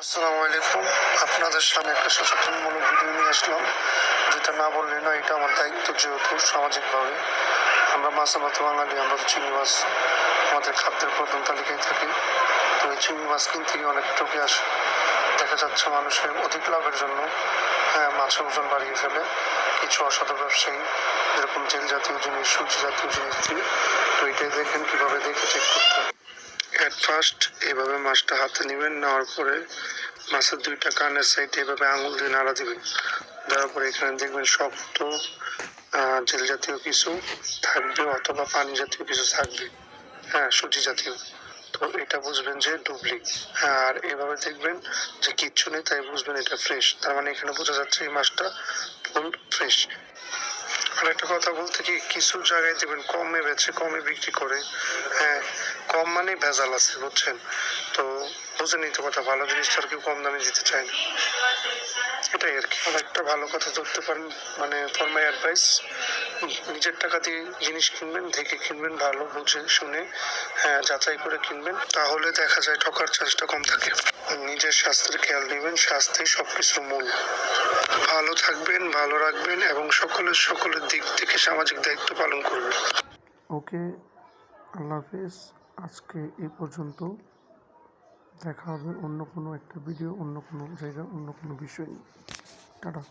আসসালামু আলাইকুম। আপনাদের সামনে একটা সচেতনমূলক ভিডিও নিয়ে আসলাম, যেটা না বললে না, এটা আমার দায়িত্ব। যেহেতু সামাজিকভাবে আমরা মাছে বাঙালি, আমরা তো চিংড়ি মাছ আমাদের খাদ্যের প্রথম তালিকায় থাকে। তো এই চিংড়ি মাছ কিনতে গিয়ে অনেক ঠকে আসে। দেখা যাচ্ছে মানুষের অধিক লাভের জন্য মাছের ওজন বাড়িয়ে ফেলে কিছু অসাধু ব্যবসায়ী, যেরকম জেল জাতীয় জিনিস, সূচি জাতীয় জিনিস দিয়ে। তো এটাই দেখেন কীভাবে দেখে চেক করতে হয়। অ্যাট ফার্স্ট এভাবে মাছটা হাতে নেবেন, নেওয়ার পরে মাছের দুইটা কানের সাইডে এভাবে আঙুল দিয়ে নাড়া দিবেন। দেওয়ার পরে এখানে দেখবেন শক্ত জেল জাতীয় কিছু থাকবে অথবা পানি জাতীয় কিছু থাকবে, সুজি জাতীয়। তো এটা বুঝবেন যে ডুবলি। আর এভাবে দেখবেন যে কিচ্ছু নেই, তাই বুঝবেন এটা ফ্রেশ। তার মানে এখানে বোঝা যাচ্ছে এই মাছটা ফুল ফ্রেশ। আর একটা কথা বলতে কি, কিছু জায়গায় দেখবেন কমে বেচে, কমে বিক্রি করে। কম মানে ভেজাল আছে, বুঝছেন? তো বুঝে নিতে কথা, ভালো জিনিসটা আর কেউ কম দামে দিতে চায় না, এটাই আর কি। আর একটা ভালো কথা ধরতে পারেন, মানে ফর মাই অ্যাডভাইস, নিজের টাকা দিয়ে জিনিস কিনবেন, দেখে কিনবেন, ভালো বুঝে শুনে যাচাই করে কিনবেন, তাহলে দেখা যায় ঠকার চান্সটা কম থাকে। নিজের স্বাস্থ্যের খেয়াল নেবেন, স্বাস্থ্যই সবকিছুর মূল। ভালো থাকবেন, ভালো রাখবেন এবং সকলের দিক থেকে সামাজিক দায়িত্ব পালন করবেন। ওকে, আল্লাহ হাফেজ। আজকে এই পর্যন্ত। দেখা হবে অন্য কোনো একটা ভিডিও, অন্য কোনো জায়গা, অন্য কোনো বিষয় নিয়ে। টাটা।